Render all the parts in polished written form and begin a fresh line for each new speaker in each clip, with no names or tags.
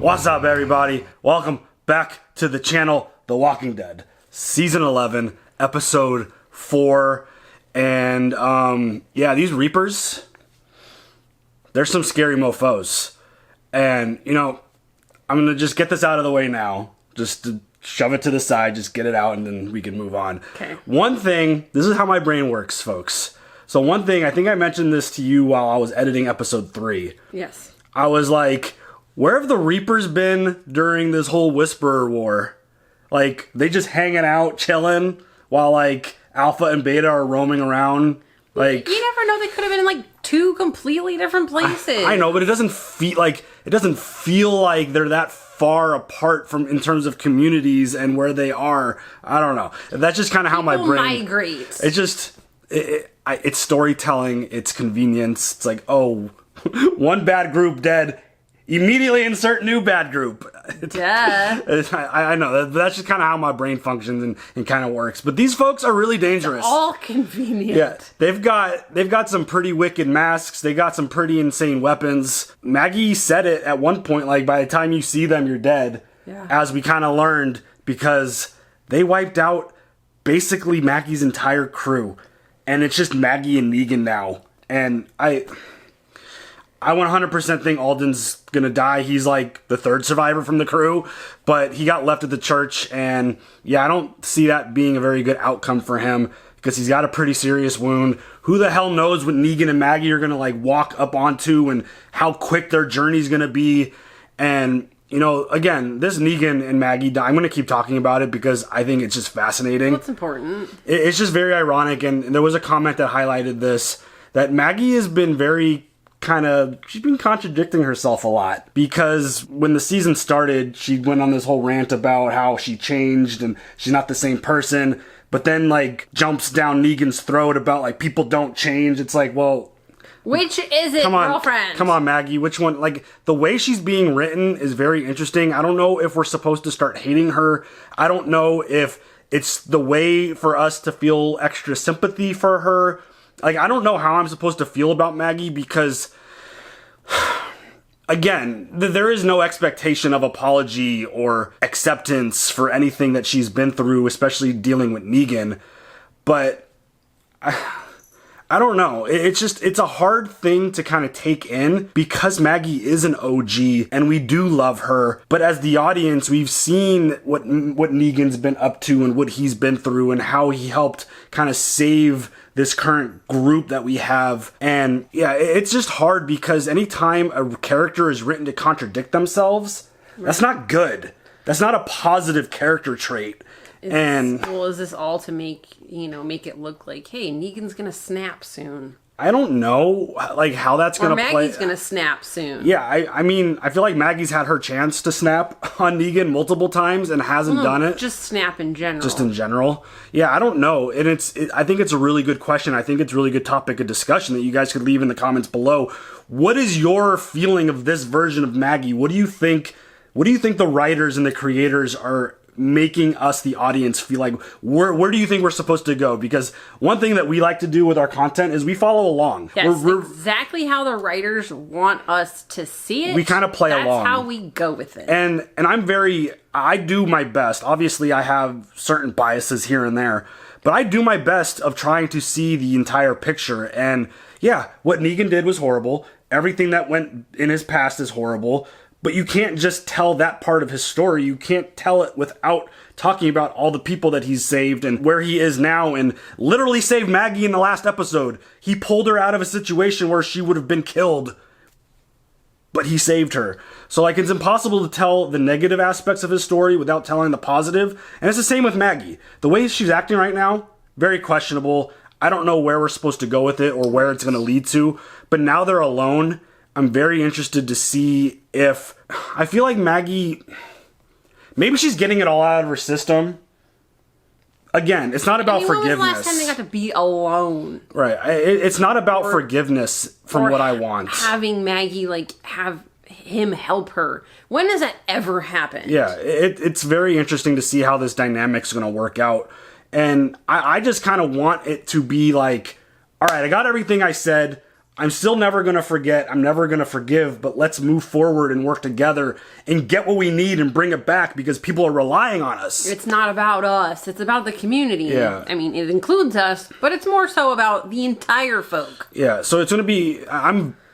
What's up, everybody? Welcome back to the channel, The Walking Dead, Season 11, Episode 4. And, yeah, these Reapers, they're some scary mofos. And, you know, I'm going to just get this out of the way now. Just to shove it to the side, just get it out, and then we can move on.
Okay.
One thing, this is how my brain works, folks. So one thing, I think I mentioned this to you while I was editing Episode 3.
Yes.
I was like, where have the Reapers been during this whole Whisperer war? Like, they just hanging out, chilling, while, like, Alpha and Beta are roaming around. Like,
you never know, they could have been in, like, two completely different places.
I know, but it doesn't feel like they're that far apart from in terms of communities and where they are. I don't know. That's just kind of how my brain
migrate.
It's just it's storytelling. It's convenience. It's like, oh, one bad group dead. Immediately insert new bad group.
Duh.
I know. That's just kind of how my brain functions and kind of works. But these folks are really dangerous.
It's all convenient.
Yeah, they've got some pretty wicked masks. They got some pretty insane weapons. Maggie said it at one point, like, by the time you see them, you're dead.
Yeah. As
we kind of learned, because they wiped out basically Maggie's entire crew. And it's just Maggie and Negan now. And I 100% think Alden's gonna die. He's like the third survivor from the crew, but he got left at the church, and yeah, I don't see that being a very good outcome for him because he's got a pretty serious wound. Who the hell knows what Negan and Maggie are gonna like walk up onto and how quick their journey's gonna be. And you know, again, this Negan and Maggie die. I'm gonna keep talking about it because I think it's just fascinating.
What's important?
It's just very ironic, and there was a comment that highlighted this, that Maggie has been she's been contradicting herself a lot, because when the season started, she went on this whole rant about how she changed and she's not the same person, but then like jumps down Negan's throat about like people don't change. It's like, well,
which is it, girlfriend?
Come on, Maggie, which one? Like, the way she's being written is very interesting. I don't know if we're supposed to start hating her. I don't know if it's the way for us to feel extra sympathy for her. Like, I don't know how I'm supposed to feel about Maggie because, again, there is no expectation of apology or acceptance for anything that she's been through, especially dealing with Negan. But I don't know. It's a hard thing to kind of take in because Maggie is an OG and we do love her. But as the audience, we've seen what Negan's been up to and what he's been through and how he helped kind of save this current group that we have. And yeah, it's just hard because anytime a character is written to contradict themselves, that's not good. That's not a positive character trait.
Is this all to make it look like, hey, Negan's gonna snap soon?
I don't know, like, how that's gonna play.
Or Maggie's gonna snap soon.
Yeah, I mean, I feel like Maggie's had her chance to snap on Negan multiple times and hasn't done it.
Just snap in general.
Just in general. Yeah, I don't know. And I think it's a really good question. I think it's a really good topic of discussion that you guys could leave in the comments below. What is your feeling of this version of Maggie? What do you think the writers and the creators are making us, the audience, feel like? Where do you think we're supposed to go? Because one thing that we like to do with our content is we follow along.
That's exactly how the writers want us to see it.
We kind of play along.
That's how we go with it.
And I do my best. Obviously, I have certain biases here and there, but I do my best of trying to see the entire picture. And yeah, what Negan did was horrible. Everything that went in his past is horrible. But you can't just tell that part of his story. You can't tell it without talking about all the people that he's saved and where he is now, and literally saved Maggie in the last episode. He pulled her out of a situation where she would have been killed, but he saved her. So like, it's impossible to tell the negative aspects of his story without telling the positive. And it's the same with Maggie. The way she's acting right now, very questionable. I don't know where we're supposed to go with it or where it's going to lead to. But now they're alone. I'm very interested to see if, I feel like Maggie, maybe she's getting it all out of her system. Again, it's not about forgiveness.
When was the last time they got to be alone?
Right. It's not about forgiveness from what I want.
Having Maggie, like, have him help her. When has that ever happened?
Yeah, it's very interesting to see how this dynamic's going to work out. And I just kind of want it to be like, all right, I got everything I said. I'm still never going to forget. I'm never going to forgive, but let's move forward and work together and get what we need and bring it back because people are relying on us.
It's not about us. It's about the community.
Yeah.
I mean, it includes us, but it's more so about the entire folk.
Yeah, so it's going to be...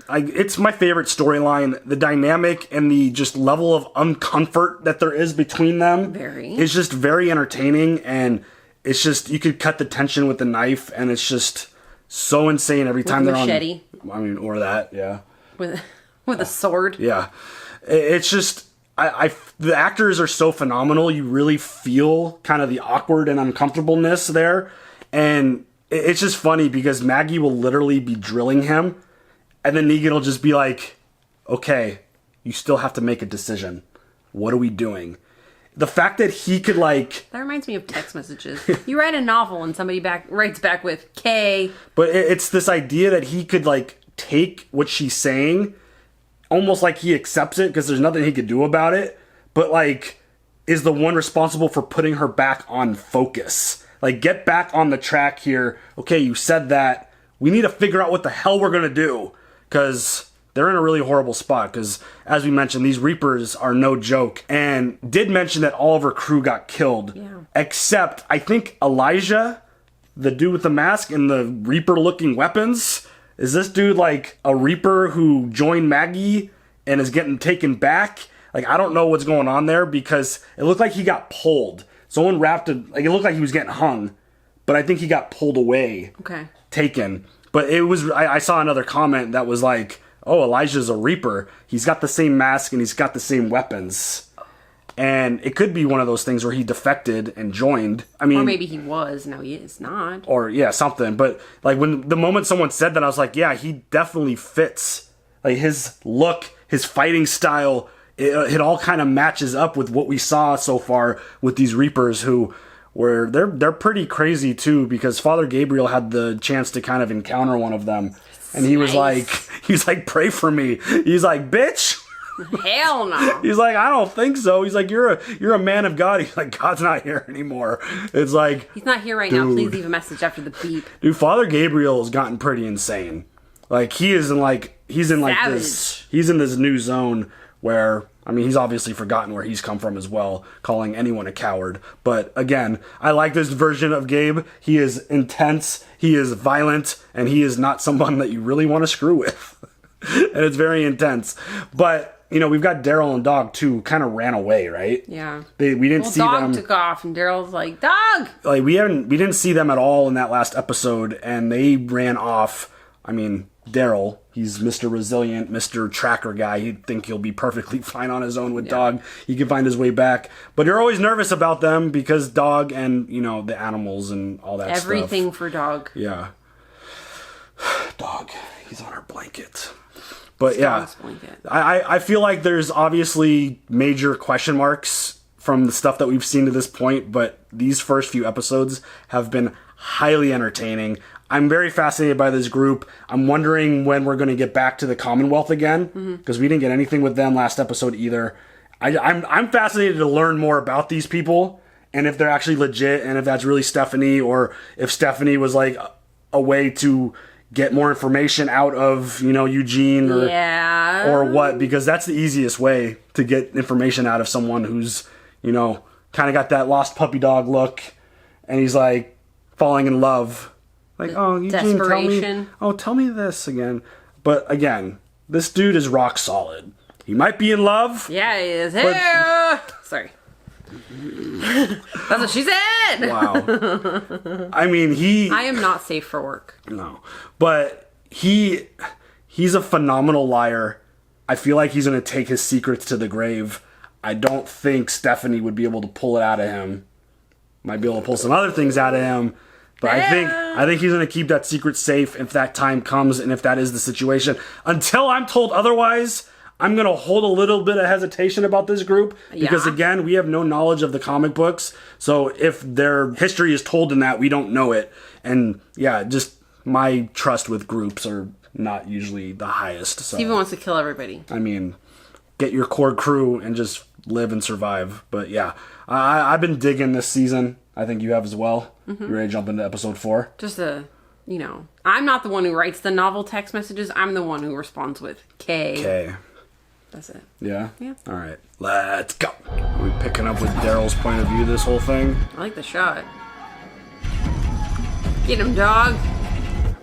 it's my favorite storyline. The dynamic and the just level of uncomfort that there is between them is just very entertaining, and it's just, you could cut the tension with the knife, and it's just so insane every time they're
machete.
Or that, yeah.
With a sword.
Yeah. It's just, the actors are so phenomenal. You really feel kind of the awkward and uncomfortableness there, and it's just funny because Maggie will literally be drilling him, and then Negan will just be like, okay, you still have to make a decision. What are we doing? The fact that he could like...
That reminds me of text messages. You write a novel and somebody writes back with K.
But it's this idea that he could like take what she's saying, almost like he accepts it because there's nothing he could do about it, but like is the one responsible for putting her back on focus. Like, get back on the track here. Okay, you said that. We need to figure out what the hell we're going to do. Because they're in a really horrible spot. Because, as we mentioned, these Reapers are no joke. And did mention that all of her crew got killed.
Yeah.
Except, I think Elijah, the dude with the mask and the Reaper-looking weapons, is this dude like a Reaper who joined Maggie and is getting taken back? Like, I don't know what's going on there because it looked like he got pulled. Someone wrapped it, like, it looked like he was getting hung, but I think he got pulled away.
Okay.
Taken. But it was, I saw another comment that was like, oh, Elijah's a Reaper. He's got the same mask and he's got the same weapons. And it could be one of those things where he defected and joined. I mean,
or maybe he was, no, he is not.
Or, yeah, something. But, like, when the moment someone said that, I was like, yeah, he definitely fits. Like, his look, his fighting style, it all kind of matches up with what we saw so far with these Reapers who were, they're pretty crazy too, because Father Gabriel had the chance to kind of encounter one of them. And he was like, pray for me. He's like, bitch.
Hell no.
He's like, I don't think so. He's like, you're a man of God. He's like, God's not here anymore. It's like,
he's not here right now. Please leave a message after the beep.
Dude, Father Gabriel has gotten pretty insane. Like, he's in this new zone where, I mean, he's obviously forgotten where he's come from as well, calling anyone a coward. But again, I like this version of Gabe. He is intense, he is violent, and he is not someone that you really want to screw with. And it's very intense. But, you know, we've got Daryl and Dog too, kind of ran away, right?
Yeah.
We didn't see them.
Dog took off, and Daryl's like, Dog!
Like, we didn't see them at all in that last episode, and they ran off. I mean, Daryl, he's Mr. Resilient, Mr. Tracker guy. He'd think he'll be perfectly fine on his own with Dog. He can find his way back. But you're always nervous about them because Dog and, you know, the animals and all that
Everything for Dog.
Yeah. Dog, he's on our blanket. But yeah, I feel like there's obviously major question marks from the stuff that we've seen to this point, but these first few episodes have been highly entertaining. I'm very fascinated by this group. I'm wondering when we're going to get back to the Commonwealth again, because we didn't get anything with them last episode either. I'm fascinated to learn more about these people, and if they're actually legit, and if that's really Stephanie, or if Stephanie was like a way to get more information out of, you know, Eugene or what, because that's the easiest way to get information out of someone who's, you know, kind of got that lost puppy dog look, and he's like falling in love. Like, oh, Eugene, tell me this again. But again, this dude is rock solid. He might be in love.
Yeah, he is. Sorry. That's what she said.
Wow. I mean,
I am not safe for work.
No. But he's a phenomenal liar. I feel like he's going to take his secrets to the grave. I don't think Stephanie would be able to pull it out of him. Might be able to pull some other things out of him. But I think he's going to keep that secret safe if that time comes and if that is the situation. Until I'm told otherwise, I'm going to hold a little bit of hesitation about this group. Because again, we have no knowledge of the comic books. So if their history is told in that, we don't know it. And yeah, just my trust with groups are not usually the highest. So.
Steven wants to kill everybody.
I mean, get your core crew and just live and survive. But yeah, I've been digging this season. I think you have as well. You ready to jump into episode 4?
Just a you know, I'm not the one who writes the novel text messages. I'm the one who responds with K.
K.
That's it.
Yeah?
Yeah.
All right. Let's go. Are we picking up with Daryl's point of view this whole thing?
I like the shot. Get him, dog.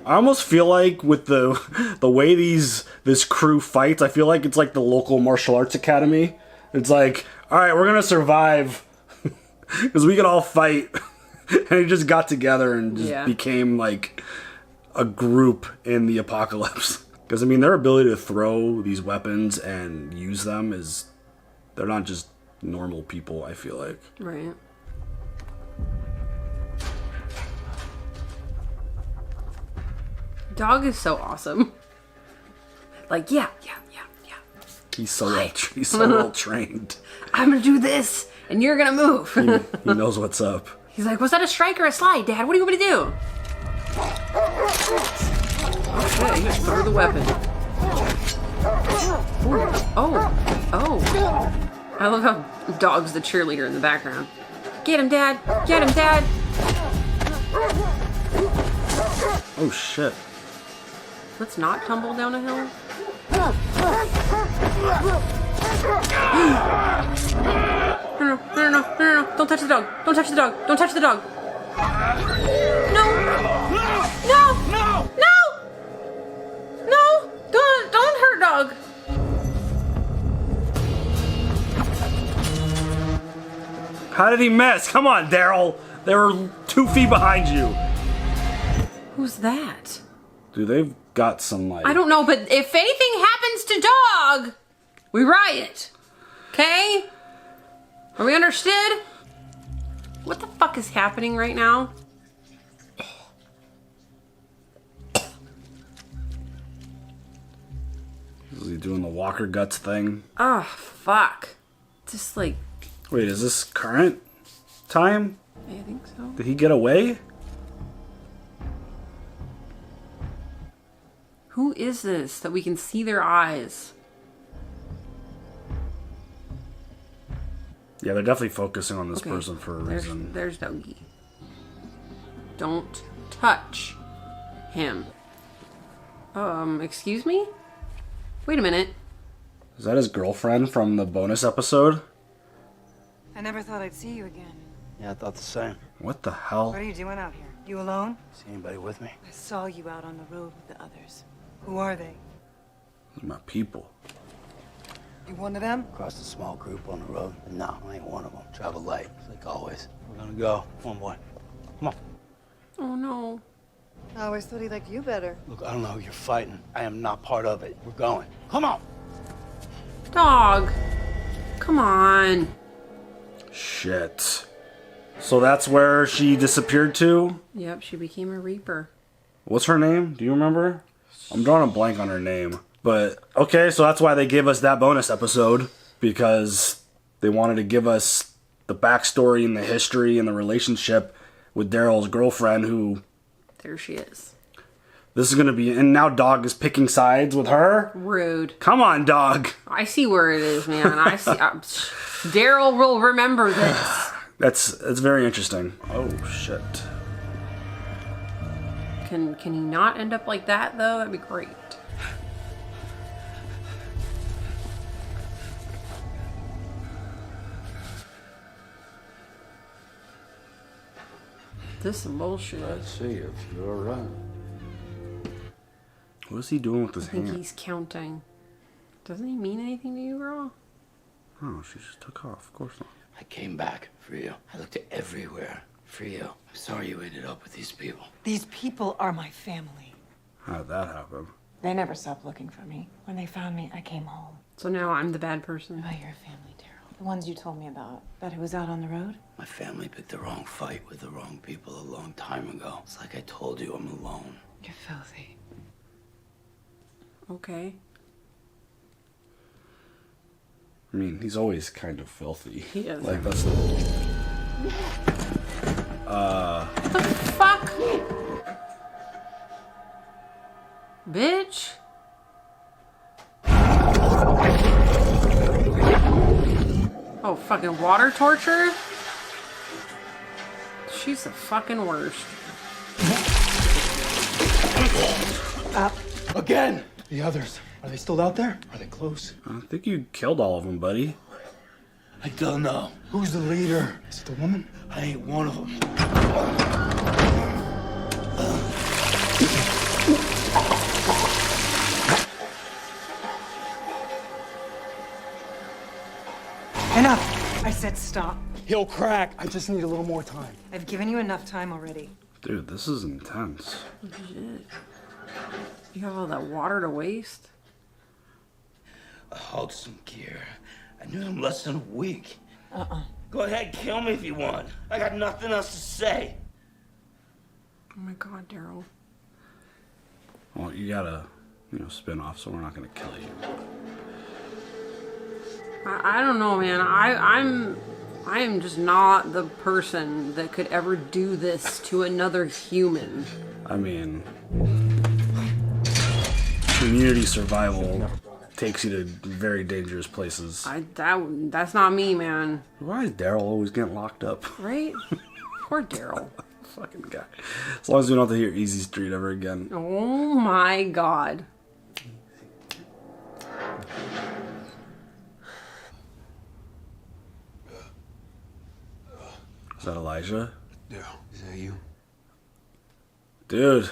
I almost feel like with the way this crew fights, I feel like it's like the local martial arts academy. It's like, all right, we're gonna survive because we can all fight, and they just got together and just became like a group in the apocalypse. Because I mean, their ability to throw these weapons and use them they're not just normal people. I feel like.
Right. Dog is so awesome. Like, yeah.
He's so well trained.
I'm gonna do this, and you're gonna move.
He knows what's up.
He's like, was that a strike or a slide, Dad? What do you want me to do? Okay, you just throw the weapon. Ooh. Oh. I love how Dog's the cheerleader in the background. Get him, Dad. Get him, Dad.
Oh, shit.
Let's not tumble down a hill. No. Don't touch the dog. Don't touch the dog. Don't touch the dog. No. Don't hurt dog.
How did he miss? Come on, Daryl. They were 2 feet behind you.
Who's that?
Dude, they've got some, like...
I don't know, but if anything happens to Dog, we riot. Okay? Are we understood? What the fuck is happening right now?
Is he doing the Walker Guts thing?
Oh, fuck. Just like...
Wait, is this current time?
I think so.
Did he get away?
Who is this that we can see their eyes?
Yeah, they're definitely focusing on this person for a reason.
There's Dougie. Don't touch him. Excuse me? Wait a minute.
Is that his girlfriend from the bonus episode?
I never thought I'd see you again.
Yeah, I thought the same.
What the hell?
What are you doing out here? You alone?
See anybody with me?
I saw you out on the road with the others. Who are they?
Those are my people.
You one of them?
Crossed a small group on the road. No, I ain't one of them. Travel light, like always. We're gonna go. Come on, boy. Come on.
Oh no.
I always thought he liked you better.
Look, I don't know who you're fighting. I am not part of it. We're going. Come on.
Dog. Come on.
Shit. So that's where she disappeared to?
Yep, she became a Reaper.
What's her name? Do you remember? I'm drawing a blank on her name. But, okay, so that's why they gave us that bonus episode. Because they wanted to give us the backstory and the history and the relationship with Daryl's girlfriend who...
There she is.
This is going to be... And now Dog is picking sides with her?
Rude.
Come on, Dog.
I see where it is, man. I see... Daryl will remember this.
That's very interesting. Oh, shit.
Can he not end up like that, though? That'd be great. This is some bullshit.
Let's see if you're right.
What is he doing with his
I think
hand?
he's counting. Doesn't he mean anything to you, girl?
Oh, she just took off. Of course not.
I came back for you. I looked everywhere for you. I'm sorry you ended up with these people.
These people are my family.
How did that happen?
They never stopped looking for me. When they found me, I came home.
So now I'm the bad person.
Oh, your family, Daryl. The ones you told me about. That who was out on the road?
My family picked the wrong fight with the wrong people a long time ago. It's like I told you, I'm alone.
You're filthy.
Okay.
I mean, he's always kind of filthy.
He is.
Like, that's the...
What the fuck? Bitch. Oh, fucking water torture? She's the fucking worst.
up.
Again! The others, are they still out there? Are they close?
I think you killed all of them, buddy.
I don't know.
Who's the leader? Is it the woman?
I ain't one of them.
Enough! I said stop.
He'll crack. I just need a little more time.
I've given you enough time already.
Dude, this is intense.
Shit. You have all that water to waste?
I hauled some gear. I knew him less than a week. Go ahead, kill me if you want. I got nothing else to say.
Oh my god, Daryl.
Well, you gotta, spin off, so we're not gonna kill you.
I don't know, man. I am just not the person that could ever do this to another human.
I mean, community survival takes you to very dangerous places.
That's not me, man.
Why is Daryl always getting locked up?
Right? Poor Daryl.
Fucking guy. As long as we don't have to hear Easy Street ever again.
Oh my god.
Is that Elijah?
Daryl, is that you?
Dude.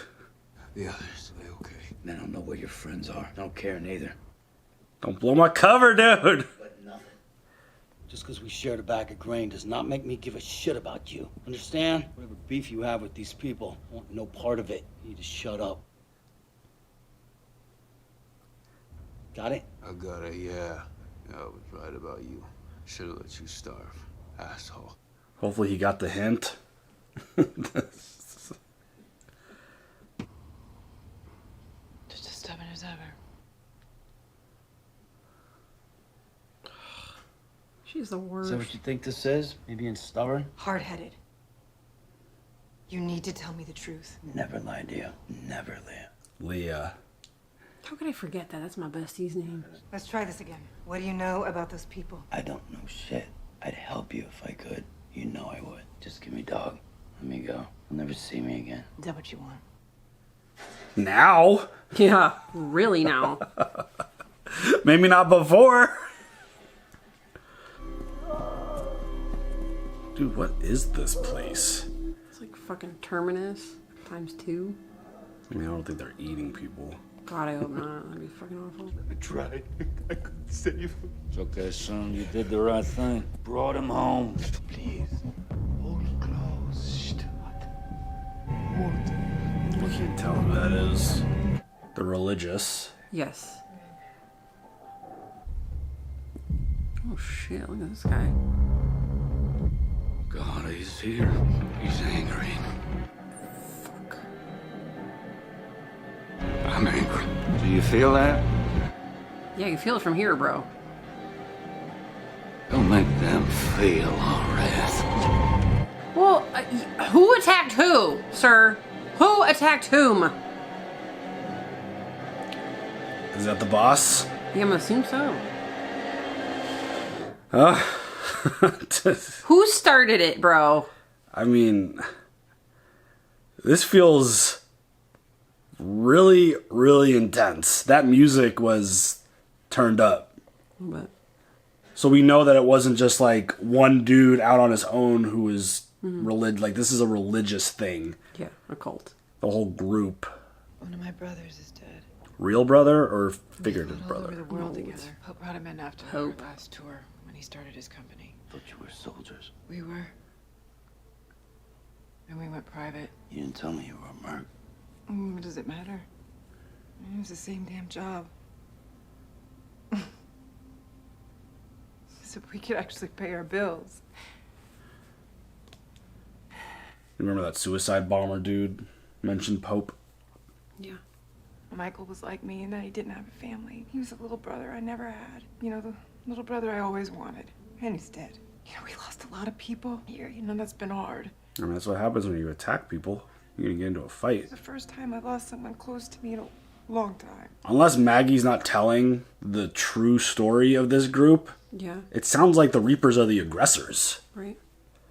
The others, are they okay?
I don't know where your friends are. I don't care neither.
Don't blow my cover, dude.
But nothing. Just because we shared a bag of grain does not make me give a shit about you. Understand? Whatever beef you have with these people, I want no part of it. You need to shut up. Got it?
I got it, yeah. I was right about you. Should have let you starve. Asshole.
Hopefully he got the hint.
Just as stubborn as ever.
She's the worst.
Is that what you think this is? Me being stubborn?
Hard-headed. You need to tell me the truth.
Never lied to you. Never, Leah.
Leah.
How could I forget that? That's my bestie's name.
Let's try this again. What do you know about those people?
I don't know shit. I'd help you if I could. You know I would. Just give me dog. Let me go. You'll never see me again.
Is that what you want?
Now?
Yeah, really now.
Maybe not before. Dude, what is this place?
It's like fucking Terminus ×2.
I mean, I don't think they're eating people.
God, I hope not. That'd be fucking awful.
I tried. I couldn't save him.
It's okay, son. You did the right thing. Brought him home.
Please. Hold close. Shh. Hold.
I can't tell who that is. The religious.
Yes. Oh shit, look at this guy.
God, he's here. He's angry.
Fuck.
I'm angry. Do you feel that?
Yeah, you feel it from here, bro.
Don't make them feel all right.
Well, who attacked who, sir? Who attacked whom?
Is that the boss?
Yeah, I'm gonna assume so. Who started it, bro?
I mean, this feels really, really intense. That music was turned up.
But
So we know that it wasn't just like one dude out on his own who was like this is a religious thing.
yeah, a cult.
The whole group.
One of my brothers is dead.
Real brother or figurative
All over
brother?
the world
No.
together. Hope brought him in after
Hope.
our last tour when he started his company.
Thought you were soldiers.
We were. And we went private.
You didn't tell me you were a merc.
What does it matter? It was the same damn job. So we could actually pay our bills.
Remember that suicide bomber dude mentioned Pope?
Yeah.
Michael was like me in that he didn't have a family. He was a little brother I never had. You know, the little brother I always wanted. And he's dead. You know, we lost a lot of people here. You know, that's been hard.
I mean, that's what happens when you attack people. You're gonna get into a fight.
It's the first time I've lost someone close to me in a long time.
Unless Maggie's not telling the true story of this group,
Yeah,
it sounds like the Reapers are the aggressors.
right?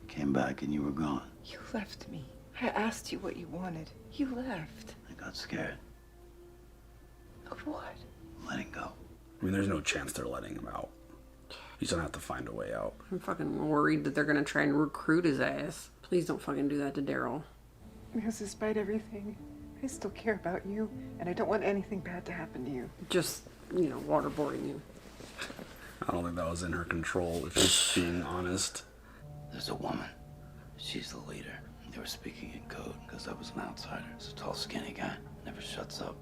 Came back and you were gone.
You left me. I asked you what you wanted. You left.
I got scared.
I mean, there's no chance they're letting him out. He's gonna have to find a way out.
I'm fucking worried that they're gonna try and recruit his ass. Please don't fucking do that to Daryl.
Because despite everything, I still care about you, and I don't want anything bad to happen to you.
Just, you know, waterboarding you.
I don't think that was in her control, if she's being honest.
There's a woman. She's the leader. They were speaking in code because I was an outsider. It's a tall, skinny guy. Never shuts up.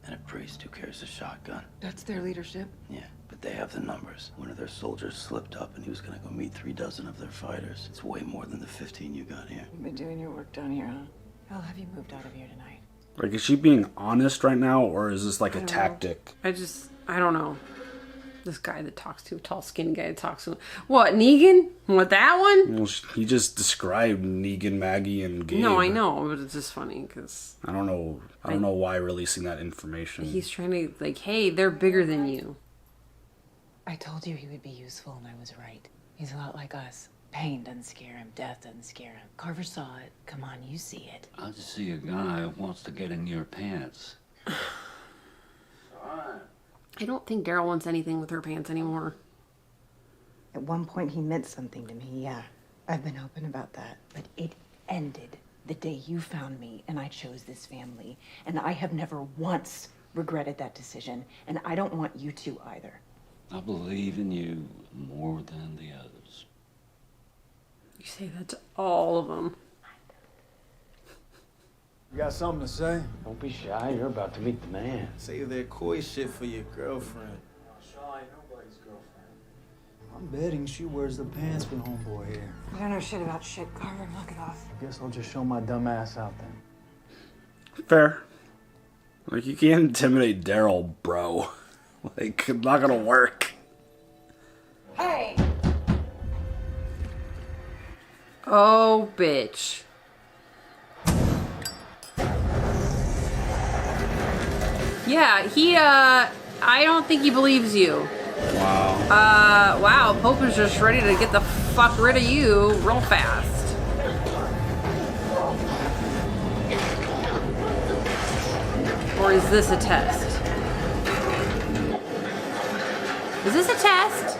And a priest who carries a shotgun.
That's their leadership.
Yeah, but they have the numbers. One of their soldiers slipped up and he was gonna go meet 3 dozen of their fighters. It's way more than the 15 you got here.
You've been doing your work down here, huh? I'll have you moved out of here tonight.
Like, is she being honest right now, or is this like a tactic?
I don't know. This guy that talks to, tall, skinny guy that talks to, what, Negan? What, that one?
Well, he just described Negan, Maggie, and Gabe.
No, I know, but it's just funny because
I don't know why releasing that information.
he's trying to, like, hey, they're bigger than you.
I told you he would be useful, and I was right. He's a lot like us. Pain doesn't scare him. Death doesn't scare him. Carver saw it. Come on, you see it.
I just see a guy who wants to get in your pants.
I don't think Daryl wants anything with her pants anymore.
At one point, he meant something to me, yeah. I've been open about that. But it ended the day you found me, and I chose this family. And I have never once regretted that decision, and I don't want you to either.
I believe in you more than the others.
You say that to all of them.
You got something to say?
Don't be shy. You're about to meet the man.
Save that coy shit for your girlfriend.
Shaw ain't nobody's girlfriend.
I'm betting she wears the pants with homeboy here.
You don't know shit about shit, Carver. Knock it off.
Guess I'll just show my dumb ass out then.
Fair. Like, you can't intimidate Daryl, bro. Like, it's not gonna work.
Hey!
Oh, bitch. Yeah, I don't think he believes you.
Wow.
Wow, Pope is just ready to get the fuck rid of you real fast. Or is this a test? Is this a test?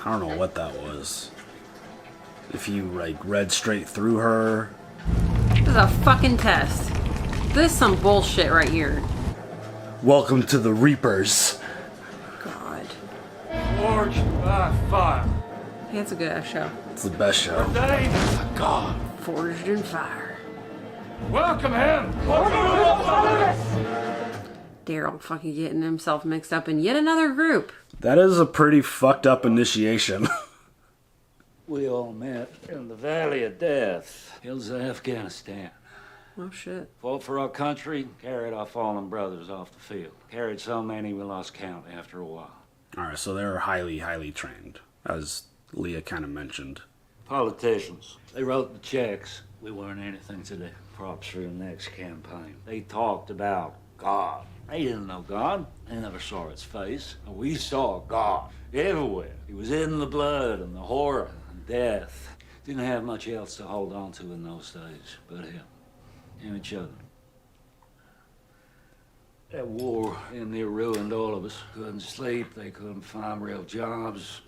I don't know what that was. If you, like, read straight through her.
This is a fucking test. This is some bullshit right here.
Welcome to the Reapers.
God.
Forged by fire.
Yeah, it's a good ass show.
It's the best show.
Name is a god.
Forged in fire.
Welcome him.
Daryl fucking getting himself mixed up in yet another group.
That is a pretty fucked up initiation.
We all met in the Valley of Death, hills of Afghanistan.
Oh shit.
Fought for our country, carried our fallen brothers off the field. Carried so many we lost count after a while.
Alright, so they're highly, highly trained, as Leah kind of mentioned.
Politicians. They wrote the checks. We weren't anything to the props for the next campaign. They talked about God. They didn't know God. They never saw its face. We saw God everywhere. He was in the blood and the horror and death. Didn't have much else to hold on to in those days but him and each other. That war in there ruined all of us. Couldn't sleep. They couldn't find real jobs.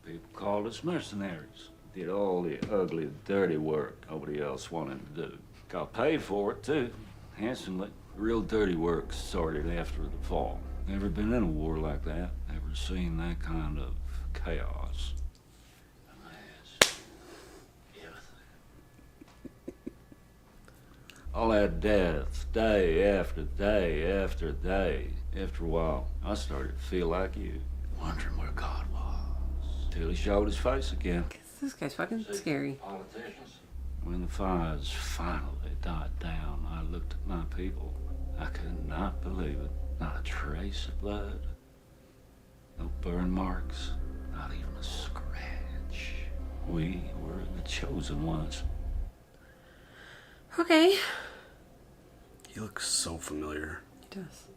People called us mercenaries. Did all the ugly, dirty work nobody else wanted to do. Got paid for it, too, handsomely. Real dirty work started after the fall. Never been in a war like that. Never seen that kind of chaos. All that death, day after day after day. After a while, I started to feel like you, wondering where God was. Till he showed his face again.
This guy's fucking scary.
Politicians. When the fires finally died down, I looked at my people. I could not believe it. Not a trace of blood. No burn marks. Not even a scratch. We were the chosen ones.
Okay.
He looks so familiar.
He does.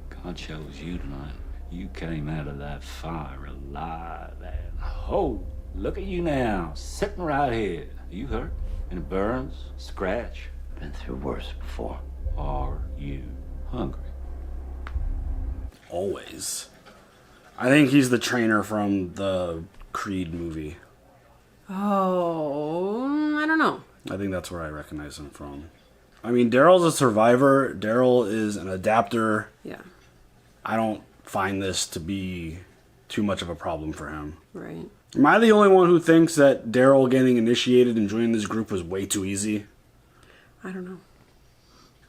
God chose you tonight. You came out of that fire alive and oh, look at you now, sitting right here. You hurt? Any burns? Scratch?
Been through worse before.
Are you hungry?
Always. I think he's the trainer from the Creed movie.
Oh, I don't know.
I think that's where I recognize him from. I mean, Daryl's a survivor. Daryl is an adapter.
Yeah.
I don't find this to be too much of a problem for him.
Right.
Am I the only one who thinks that Daryl getting initiated and joining this group was way too easy?
I don't know.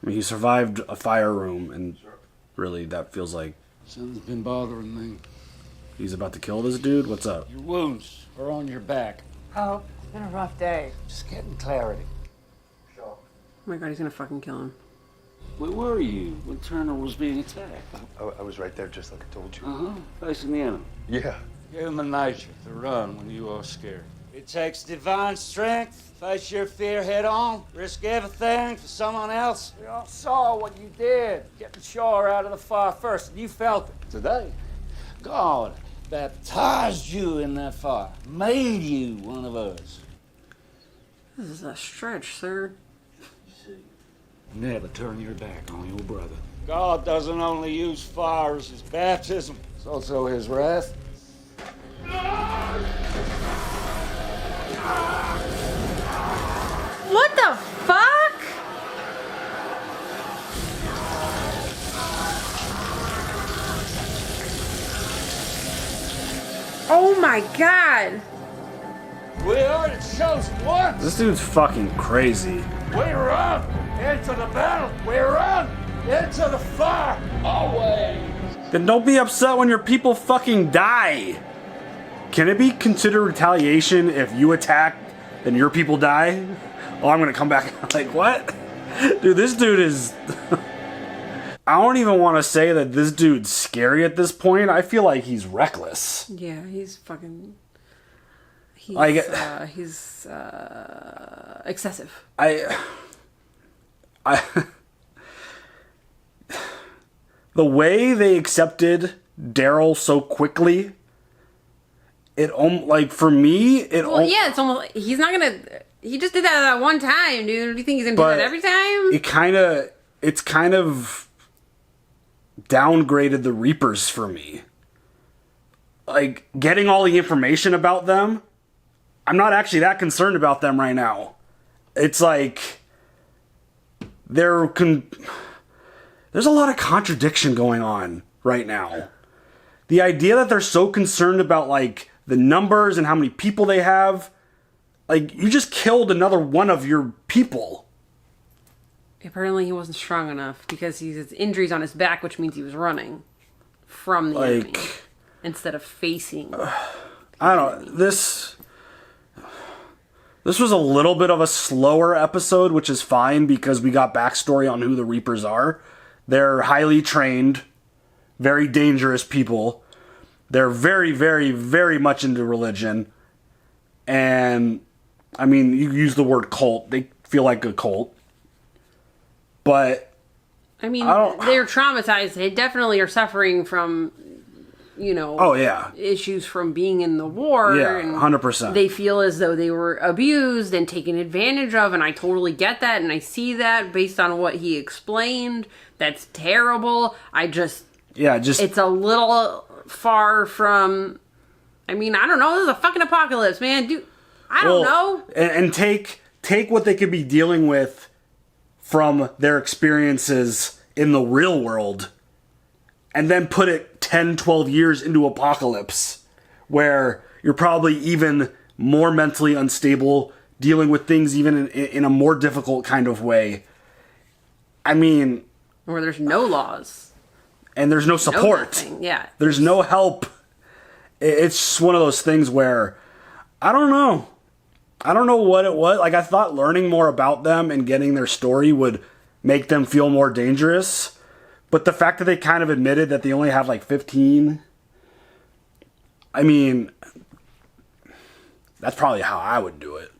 I mean, he survived a fire room, and really, that feels like
Something's been bothering me.
he's about to kill this dude. What's up?
Your wounds are on your back.
Oh, it's been a rough day.
Just getting clarity.
Oh my god, he's gonna fucking kill him.
Where were you when Turner was being attacked?
I was right there just like I told you.
Uh-huh, facing the enemy.
Yeah.
Human nature to run when you are scared.
It takes divine strength. Face your fear head on. Risk everything for someone else. We all saw what you did. Getting Shore out of the fire first, and you felt it. Today, God baptized you in that fire. Made you one of us.
This is a stretch, sir.
Never turn your back on your brother. God doesn't only use fire as his baptism. It's also his wrath.
What the fuck? Oh my god.
We are the chosen ones.
This dude's fucking crazy.
We run into the battle. We run into the fire. Always.
Then don't be upset when your people fucking die. Can it be considered retaliation if you attack and your people die? Oh, I'm gonna come back. Like, what? Dude, this dude is... I don't even want to say that this dude's scary at this point. I feel like he's reckless.
Yeah, he's fucking... He's,
Like-
he's excessive.
The way they accepted Daryl so quickly, like, for me,
Well, yeah, it's almost... He's not gonna... He just did that one time, dude. Do you think he's gonna do that every time?
It's kind of downgraded the Reapers for me. Like, getting all the information about them, I'm not actually that concerned about them right now. It's like there's a lot of contradiction going on right now. The idea that they're so concerned about, like, the numbers and how many people they have, like, you just killed another one of your people.
Apparently he wasn't strong enough because he has injuries on his back, which means he was running from the enemy instead of facing.
I don't know. This was a little bit of a slower episode, which is fine because we got backstory on who the Reapers are. They're highly trained, very dangerous people. They're very, very, very much into religion. And, I mean, you use the word cult. They feel like a cult. But,
I mean, they're traumatized. They definitely are suffering from, you know...
Oh, yeah.
Issues from being in the war.
Yeah,
and
100%.
They feel as though they were abused and taken advantage of, and I totally get that, and I see that based on what he explained. That's terrible. It's a little far from... I mean, I don't know. This is a fucking apocalypse, man. Dude, I don't know.
And take what they could be dealing with from their experiences in the real world and then put it 10, 12 years into apocalypse where you're probably even more mentally unstable, dealing with things even in a more difficult kind of way. I mean...
Where there's no laws.
And there's no support.
Yeah.
There's no help. It's just one of those things where, I don't know. I don't know what it was. Like, I thought learning more about them and getting their story would make them feel more dangerous. But the fact that they kind of admitted that they only have like 15, I mean, that's probably how I would do it.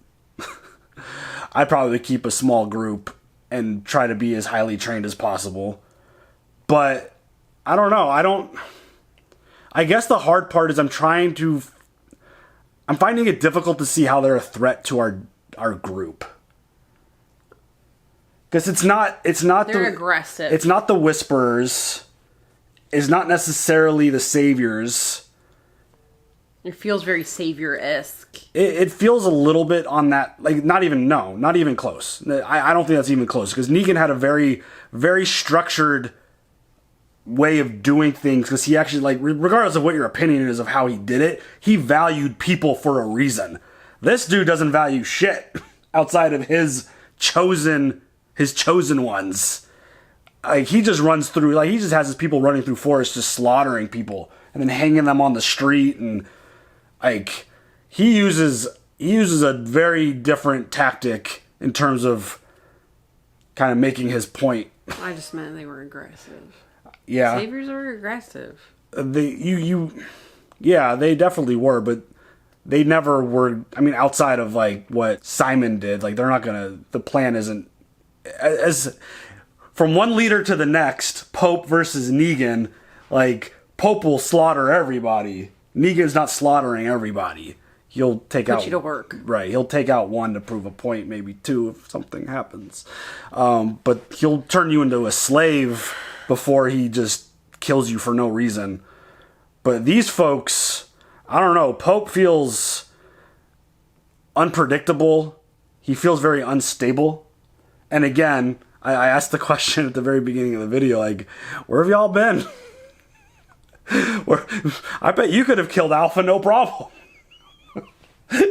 I'd probably keep a small group and try to be as highly trained as possible. But I don't know. I guess the hard part is I'm finding it difficult to see how they're a threat to our group. Because it's not
they're aggressive.
It's not the Whisperers. It's not necessarily the Saviors.
It feels very Savior-esque.
It feels a little bit on that, like, not even close. I don't think that's even close, because Negan had a very, very structured way of doing things, because he actually, like, regardless of what your opinion is of how he did it, he valued people for a reason. This dude doesn't value shit outside of his chosen ones. Like, he just runs through, like, he just has his people running through forests just slaughtering people and then hanging them on the street, and like, he uses a very different tactic in terms of kind of making his point.
I just meant they were aggressive.
Yeah.
Saviors are aggressive.
Yeah, they definitely were, but they never were. I mean, outside of like what Simon did, like, they're not gonna. The plan isn't as from one leader to the next. Pope versus Negan, like, Pope will slaughter everybody. Negan's not slaughtering everybody. He'll take out.
Put you to work.
Right. He'll take out one to prove a point, maybe two if something happens. But he'll turn you into a slave before he just kills you for no reason. But these folks, I don't know. Pope feels unpredictable. He feels very unstable. And again, I asked the question at the very beginning of the video, like, where have y'all been? I bet you could have killed Alpha, no problem.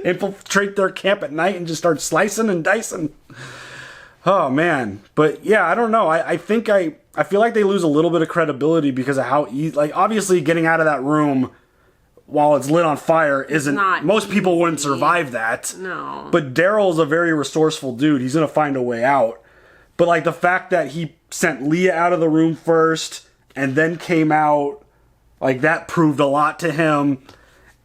Infiltrate their camp at night and just start slicing and dicing. Oh, man. But yeah, I don't know. I think I feel like they lose a little bit of credibility because of how like, obviously getting out of that room while it's lit on fire isn't, most people wouldn't survive that.
No.
But Daryl's a very resourceful dude. He's going to find a way out. But like, the fact that he sent Leah out of the room first and then came out, like, that proved a lot to him.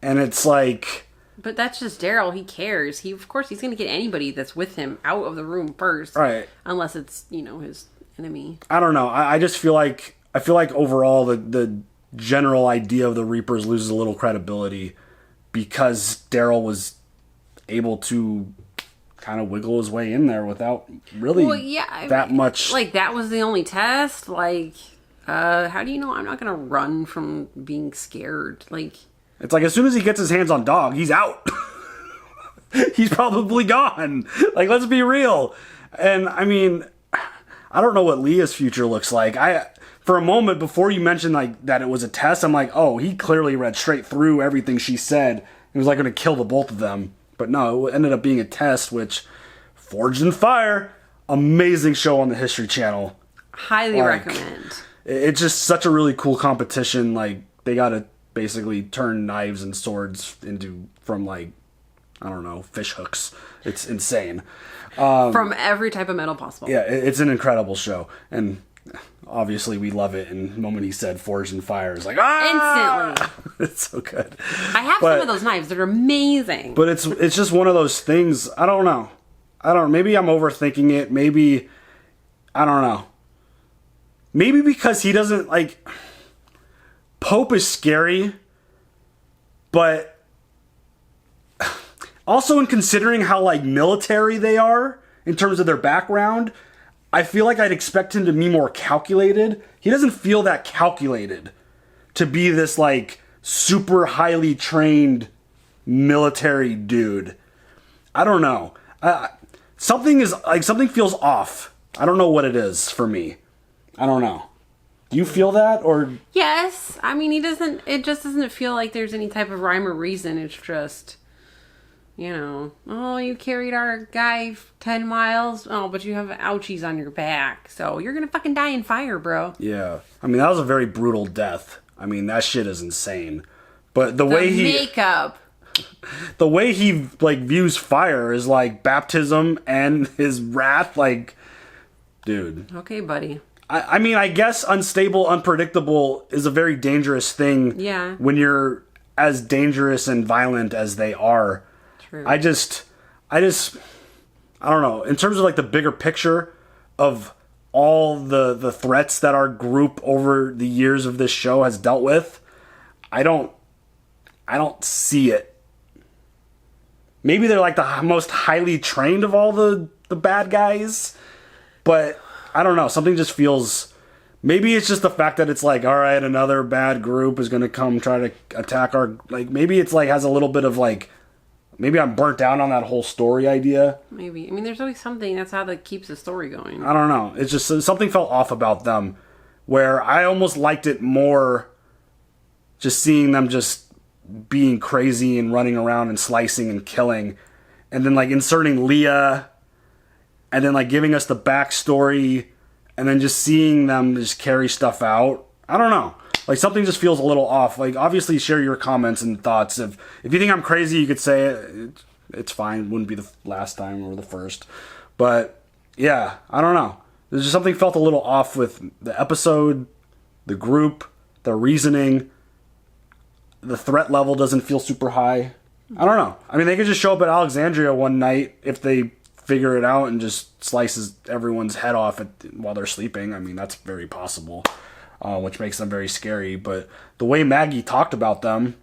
And it's like,
but that's just Daryl. He cares. Of course, he's going to get anybody that's with him out of the room first.
Right.
Unless it's, his enemy.
I don't know. I just feel like overall the general idea of the Reapers loses a little credibility because Daryl was able to kind of wiggle his way in there without really that much.
Like, that was the only test. Like, how do you know I'm not going to run from being scared? Like,
it's like, as soon as he gets his hands on Dog, he's out. He's probably gone. Like, let's be real. And I mean, I don't know what Leah's future looks like. For a moment before you mentioned like that it was a test, I'm like, oh, he clearly read straight through everything she said. He was like going to kill the both of them. But no, it ended up being a test, which, Forged in Fire, amazing show on the History Channel.
Highly recommend.
It's just such a really cool competition. Like, they got to basically turn knives and swords from like, I don't know, fish hooks. It's insane.
From every type of metal possible.
Yeah, it's an incredible show. And obviously we love it. And the moment he said Forged in Fire, it's like,
instantly.
It's so good.
I have some of those knives. They're amazing.
But it's just one of those things. I don't know. Maybe I'm overthinking it. Maybe, I don't know. Maybe because he doesn't, like, Pope is scary, but also in considering how, like, military they are in terms of their background, I feel like I'd expect him to be more calculated. He doesn't feel that calculated to be this, like, super highly trained military dude. I don't know. Something feels off. I don't know what it is for me. I don't know. Do you feel that, or?
Yes. I mean, it just doesn't feel like there's any type of rhyme or reason. It's just, oh, you carried our guy 10 miles. Oh, but you have ouchies on your back. So you're going to fucking die in fire, bro.
Yeah. I mean, that was a very brutal death. I mean, that shit is insane. But the way
makeup.
The way he, like, views fire is like baptism and his wrath. Like, dude.
Okay, buddy.
I mean, I guess unstable, unpredictable is a very dangerous thing.
Yeah.
When you're as dangerous and violent as they are.
True.
I don't know. In terms of, like, the bigger picture of all the threats that our group over the years of this show has dealt with, I don't see it. Maybe they're like the most highly trained of all the bad guys, but I don't know. Something just feels. Maybe it's just the fact that it's like, all right, another bad group is gonna come try to attack our. Like maybe it's like has a little bit of like. Maybe I'm burnt down on that whole story idea.
Maybe. I mean, there's always something. That's how that keeps the story going.
I don't know. It's just something felt off about them, where I almost liked it more. Just seeing them just being crazy and running around and slicing and killing, and then like inserting Leah, and then like giving us the backstory, and then just seeing them just carry stuff out. I don't know. Like something just feels a little off. Like obviously share your comments and thoughts. If you think I'm crazy, you could say it. It's fine. It wouldn't be the last time or the first. But yeah, I don't know. There's just something felt a little off with the episode, the group, the reasoning. The threat level doesn't feel super high. I don't know. I mean, they could just show up at Alexandria one night if they figure it out and just slices everyone's head off while they're sleeping. I mean, that's very possible, which makes them very scary. But the way Maggie talked about them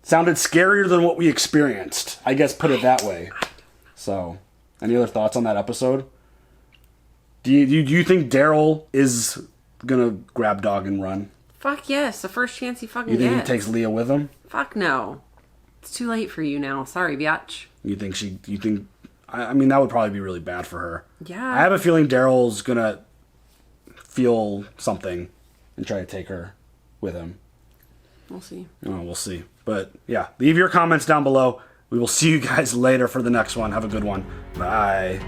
sounded scarier than what we experienced. I guess put it that way. So, any other thoughts on that episode? Do you think Daryl is gonna grab Dog and run?
Fuck yes, the first chance he fucking
gets. You think
gets.
he takes Leah with him?
Fuck no. It's too late for you now. Sorry, biatch.
You think I mean, that would probably be really bad for her.
Yeah.
I have a feeling Daryl's gonna feel something and try to take her with him.
We'll see.
Oh, we'll see. But yeah, leave your comments down below. We will see you guys later for the next one. Have a good one. Bye.